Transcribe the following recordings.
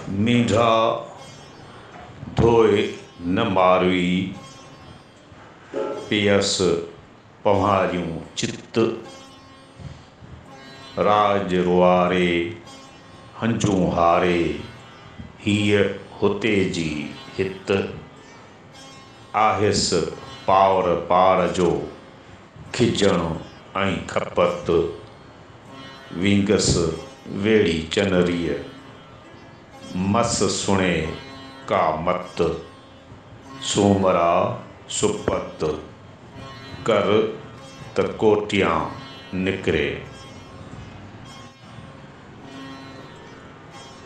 मींढा धोए न मारवी, पियस पम्हारियूं चित। राज रुआरे हंजूं हारे, हीअ हुते जी हित। आहिस पावर पार जो खिजण ऐं खपत, विंगस वेड़ी चनरीअ मस सुणे का मत। सूमरा सुपत कर त कोटियां निकिरे।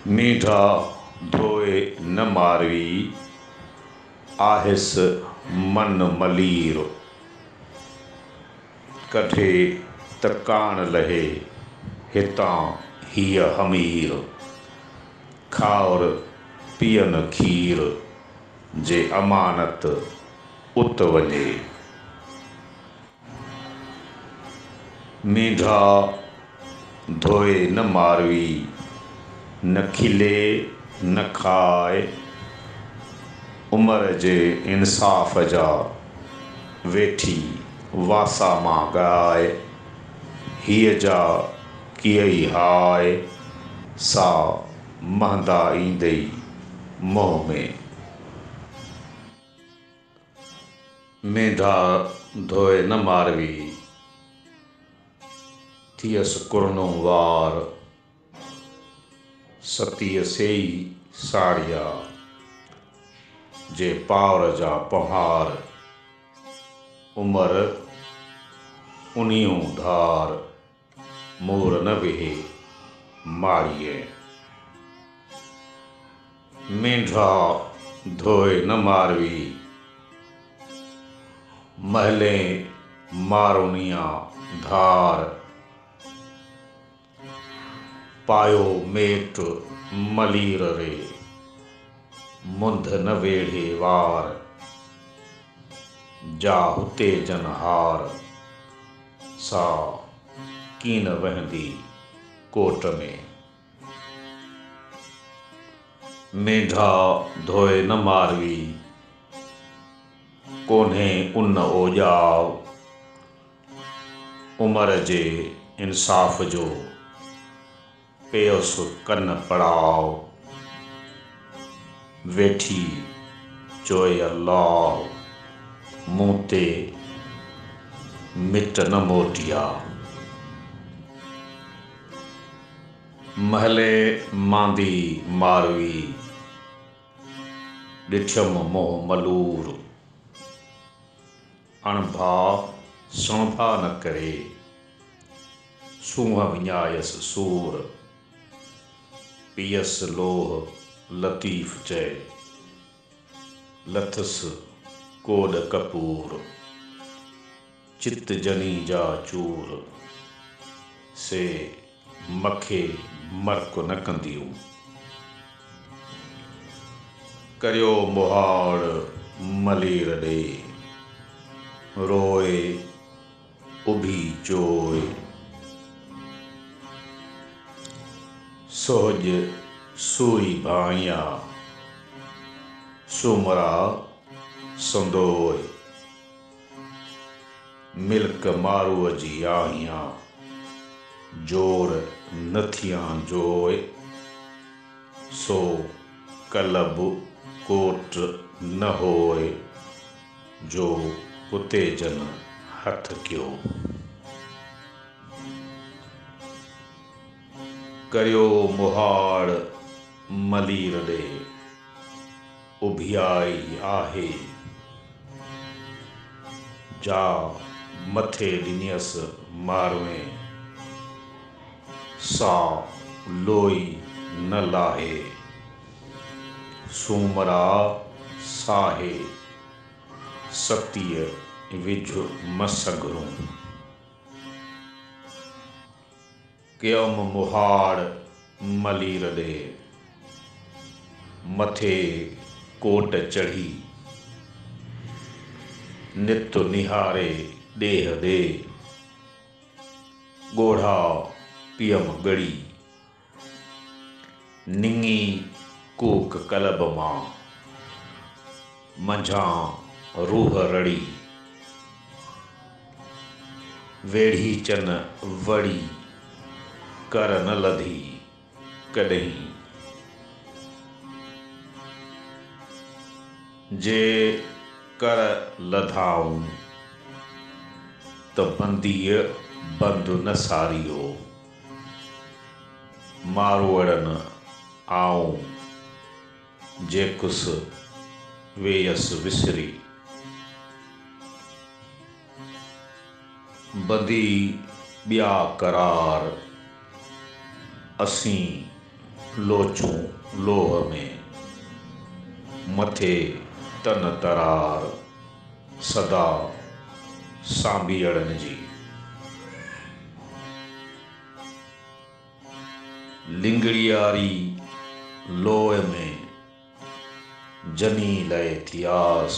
मींढा धोए न मारवी, आहिस मन मलीर। कढे त कान लहे हितां हीअ हमीर। खावर पियन खीर जे अमानत उत वञे। मींढा धोए न मारवी, न खिले न खाए। उमिरि जे इंसाफ़ जा वेठी वासा मां ॻाए। हीअ जा कीअं हाय, सा महंदा ईंदई मोह में। मींढा धोए न मारवी, थियस कुरनो वार। सतीअ सेई साड़िया जे पावर जा पम्हार। उमिरि उनियूं धार, मूर न वेहे माड़ीअ। मींढा धोए न मारवी, महले मारुनिया धार। पायो मेट मलीर रे, मुंद न वेढ़े वार। जा हुते जन हार, सा कीन वहंदी कोट में। मींढा धोए न मारवी, कोन्हे उन ओॼाव। उमिरि जे इंसाफ़ जो पियसि कन पड़ाव। वेठी चोए अल्लाह, मूं ते मिट न मोटिया। महले मांदी मारवी, ॾिठयमि मोह मलूर। अणभा सणभा न करे, सूंहं विञायसि सूर। पियसि लोह लतीफ़ चए, लथसि कोॾ कपूर। चित जनी जा चूर, से मखे मर्क न कंदियूं। करियो मुहाड़ मलीर ॾे, रोए उभी चोए। सोज सूई भाइया, सूमरा संदोए। मिल्क मारूअ जी आहियां, जोर नथियां जोए। सो कलब कोट न होए, जो हुते जन हथ कयो। करियो मुहाड़ मलीर ॾे, उभियाई आहे। जा मथे ॾिनियसि मारवे, सा लोई न लाहे। सूमरा साहे, सतीअ विझ मसगरूं। कयमि मुहाड़ मलीर ॾे, मथे कोट चढ़ी। नित निहारे ॾेह ॾे, ॻोढ़ा पियमि ॻड़ी। निङी कूक कलब मां मंझां रूह रड़ी, वेढ़ी चन वड़ी कर न लधी कॾहिं। जे कर लधाऊं त बंदीअ बंद न सारियो, मारवड़न आऊं जेकुस वेयस विसरी। बंदी ॿिया करार असीं लोचूं लोह में, मथे तन तरार सदा सांभीअड़नि जी। लिंगड़ियारी लोह में जनी लय थियास,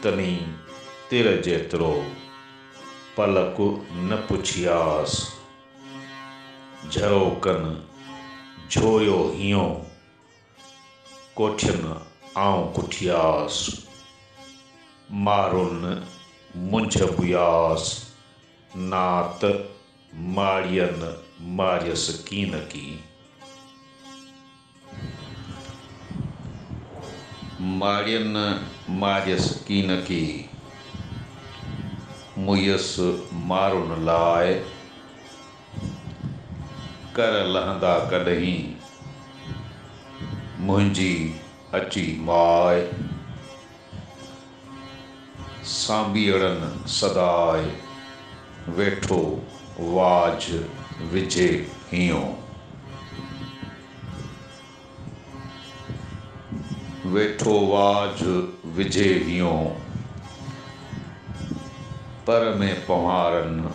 तनी तिर जेतिरो पलक न पुछियास। झरोकन झोयो हियो कोठियन आऊं कुठियास, मारुन मुंझ बुयास नात माड़ियन मारियस कीन की। माड़ियन मारियस कीन की, मुयस मारुन लाए कर लहंदा कॾहिं मुंहिंजी अची माए। सांभीअड़नि सदाए वेठो वाझ विझे हियो, वेठो वाझ विझे हियो पर में पंवारनि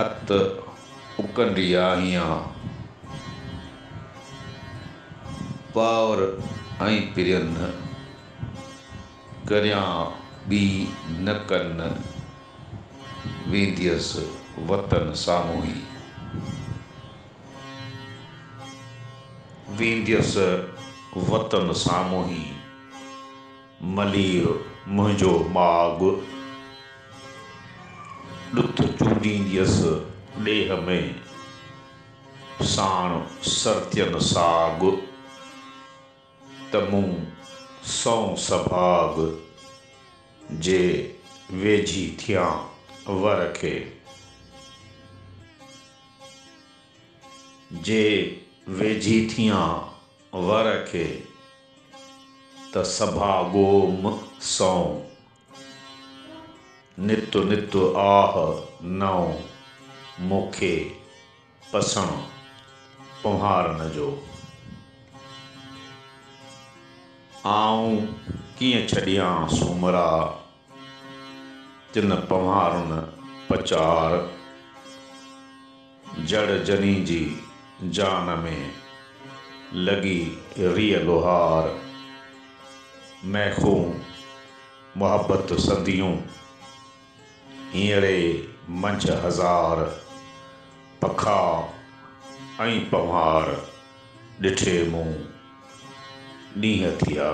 अत उकंडिया हियां। पावर ऐं पिरियन करियां ॿी न कन, वेंदियस वतन साम्हूं ई। वेंदियस वतन साम्हूं ई, मलीर मुंहिंजो माॻ। ॾुध चूंडींदियस ॾेह में साण सरतियन साॻ, त मूं सौं सभाॻ जे वेझी थियां वर खे। जे वेझी थियां वर खे त सभाॻोम सौं, नित नित आह नओं मूंखे पसण पंवारन जो। आऊं कीअं छॾियां सूमरा तिन पंवारुन पचार, जड़ जनी जी जान में लॻी रिय लोहार। मैखूं मुहबत सदियूं हींअरे मंझ हज़ार, पखा ऐं पंवार ॾिठे मूं ॾींहं थिया।